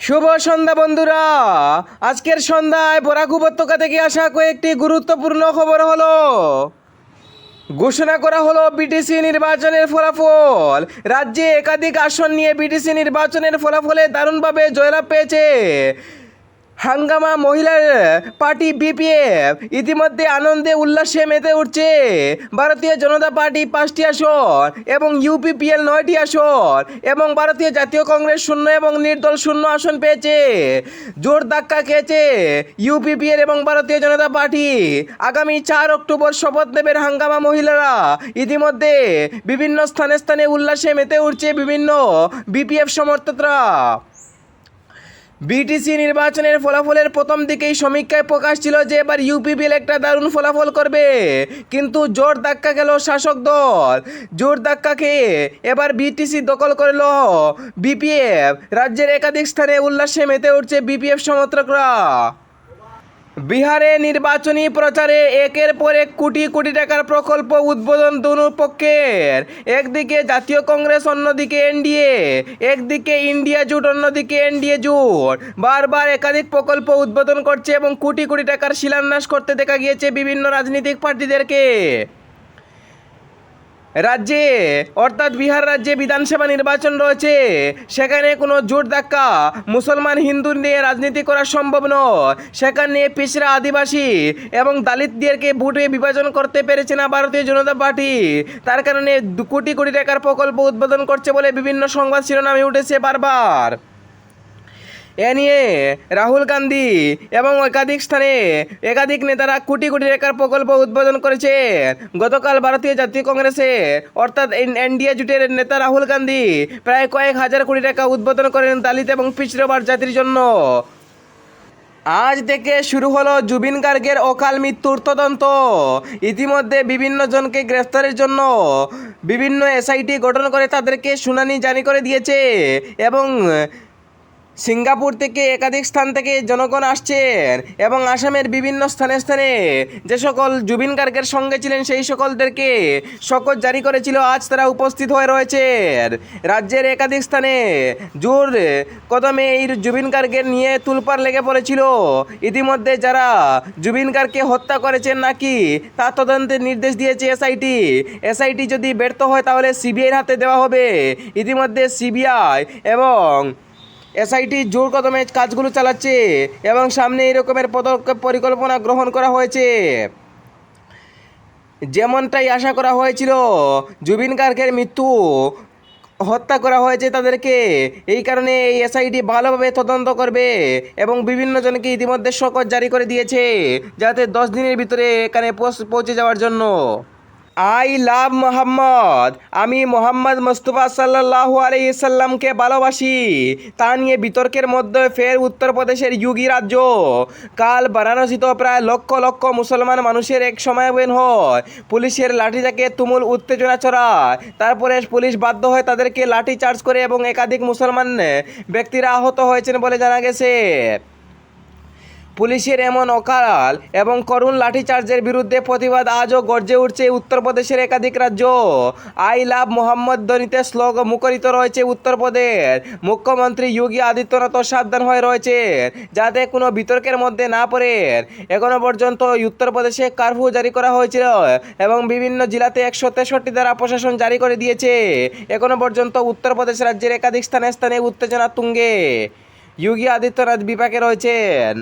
শুভ সন্ধ্যা বন্ধুরা। আজকের সন্ধ্যায় বরাক উপত্যকা থেকে আসা কয়েকটি গুরুত্বপূর্ণ খবর হলো। ঘোষণা করা হলো বিটিসি নির্বাচনের ফলাফল। রাজ্যে একাধিক আসন নিয়ে বিটিসি নির্বাচনের ফলাফলে দারুণভাবে জয়লাভ পেয়েছে হাঙ্গামা মহিলার পার্টি বিপিএফ। ইতিমধ্যে আনন্দে উল্লাসে মেতে উঠছে ভারতীয় জনতা পার্টি 5টি আসন এবং ইউপিপিএল 9টি আসন এবং ভারতীয় জাতীয় কংগ্রেস 0 এবং নির্দল 0 আসন পেয়েছে। জোর ধাক্কা খেয়েছে ইউপিপিএল এবং ভারতীয় জনতা পার্টি। আগামী 4 অক্টোবর শপথ নেবেন হাঙ্গামা মহিলারা। ইতিমধ্যে বিভিন্ন স্থানে স্থানে উল্লাসে মেতে উঠছে বিভিন্ন বিপিএফ সমর্থকরা। বিটিসি নির্বাচনের ফলাফলের প্রথম দিকেই সমীক্ষায় প্রকাশ ছিল যে এবার ইউপিপিএল একটা দারুণ ফলাফল করবে, কিন্তু জোর ধাক্কা গেল শাসক দল। জোর ধাক্কা খেয়ে এবার বিটিসি দখল করল বিপিএফ। রাজ্যের একাধিক স্থানে উল্লাসে মেতে উঠছে বিপিএফ সমর্থকরা। বিহারে নির্বাচনী প্রচারে একের পর এক কোটি কোটি টাকার প্রকল্প উদ্বোধন দুই পক্ষের। একদিকে জাতীয় কংগ্রেস, অন্যদিকে এনডিএ। একদিকে ইন্ডিয়া জোট, অন্যদিকে এনডিএ জোট বারবার একাধিক প্রকল্প উদ্বোধন করছে এবং কোটি কোটি টাকার শিলান্যাস করতে দেখা গিয়েছে বিভিন্ন রাজনৈতিক পার্টিদেরকে। রাজ্যে অর্থাৎ বিহার রাজ্যে বিধানসভা নির্বাচন রয়েছে, সেখানে কোনো জোর ধাক্কা মুসলমান হিন্দু নিয়ে রাজনীতি করা সম্ভব নয়। সেখানে পিছড়া আদিবাসী এবং দালিতদেরকে ভোটে বিভাজন করতে পেরেছে না ভারতীয় জনতা পার্টি। তার কারণে কোটি কোটি টাকার প্রকল্প উদ্বোধন করছে বলে বিভিন্ন সংবাদ শিরোনামে উঠেছে বারবার। এ নিয়ে রাহুল গান্ধী এবং একাধিক স্থানে একাধিক নেতারা কোটি কোটি টাকার প্রকল্প উদ্বোধন করেছেন। গতকাল ভারতীয় জাতীয় কংগ্রেসে অর্থাৎ এনডিএ জোটের নেতা রাহুল গান্ধী প্রায় কয়েক হাজার কোটি টাকা উদ্বোধন করেন দালিত এবং পিছড়া জাতির জন্য। আজ থেকে শুরু হলো জুবিন গার্গের অকাল মৃত্যুর তদন্ত। ইতিমধ্যে বিভিন্ন জনকে গ্রেফতারের জন্য বিভিন্ন এসআইটি গঠন করে তাদেরকে শুনানি জারি করে দিয়েছে এবং সিঙ্গাপুর থেকে একাধিক স্থান থেকে জনগণ আসছেন এবং আসামের বিভিন্ন স্থানে স্থানে যে সকল জুবিন গার্গের সঙ্গে ছিলেন সেই সকলদেরকে শপথ জারি করেছিল। আজ তারা উপস্থিত হয়ে রয়েছেন। রাজ্যের একাধিক স্থানে জোর কদমে এই জুবিন গার্গের নিয়ে তুলপাড় লেগে পড়েছিল। ইতিমধ্যে যারা জুবিন গার্গকে হত্যা করেছেন নাকি তা তদন্তের নির্দেশ দিয়েছে এসআইটি। এসআইটি যদি ব্যর্থ হয় তাহলে সিবিআইয়ের হাতে দেওয়া হবে। ইতিমধ্যে সিবিআই এবং এসআইটি জোর কদমে কাজগুলো চালাচ্ছে এবং সামনে এই রকমের পদক্ষেপ পরিকল্পনা গ্রহণ করা হয়েছে। যেমনটাই আশা করা হয়েছিল, জুবিন গার্গের মৃত্যু হত্যা করা হয়েছে তাদেরকে, এই কারণে এই এসআইটি ভালোভাবে তদন্ত করবে এবং বিভিন্ন জনকে ইতিমধ্যে শপথ জারি করে দিয়েছে যাতে 10 দিনের ভিতরে এখানে পৌঁছে যাওয়ার জন্য। আই লাভ মোহাম্মদ, আমি মোহাম্মদ মুস্তফা সাল্লাল্লাহু আলাইহি সাল্লামকে ভালোবাসি, তা নিয়ে বিতর্কের মধ্যে ফের উত্তরপ্রদেশের ইউগি রাজ্য। কাল বারাণসীতে প্রায় লক্ষ লক্ষ মুসলমান মানুষের এক সমাবেশ হয়। পুলিশের লাঠিচার্জে তুমুল উত্তেজনা ছড়ায়। তারপরে পুলিশ বাধ্য হয়ে তাদেরকে লাঠি চার্জ করে এবং একাধিক মুসলমান ব্যক্তিরা আহত হয়েছেন বলে জানা গেছে। পুলিশের এমন অকাল এবং করুণ লাঠিচার্জের বিরুদ্ধে প্রতিবাদ আজও গর্জে উঠছে উত্তরপ্রদেশের একাধিক রাজ্য। আই লাভ মোহাম্মদ ধ্বনিতে স্লোগান মুখরিত রয়েছে উত্তরপ্রদেশ। মুখ্যমন্ত্রী যোগী আদিত্যনাথ সাবধান হয়ে রয়েছেন যাতে কোনো বিতর্কের মধ্যে না পড়েন। এখনও পর্যন্ত উত্তরপ্রদেশে কারফিউ জারি করা হয়েছিল এবং বিভিন্ন জেলাতে 163 ধারা প্রশাসন জারি করে দিয়েছে। এখনও পর্যন্ত উত্তরপ্রদেশ রাজ্যের একাধিক স্থানে স্থানে উত্তেজনা তুঙ্গে। যোগী আদিত্যনাথ বিপাকে রয়েছেন।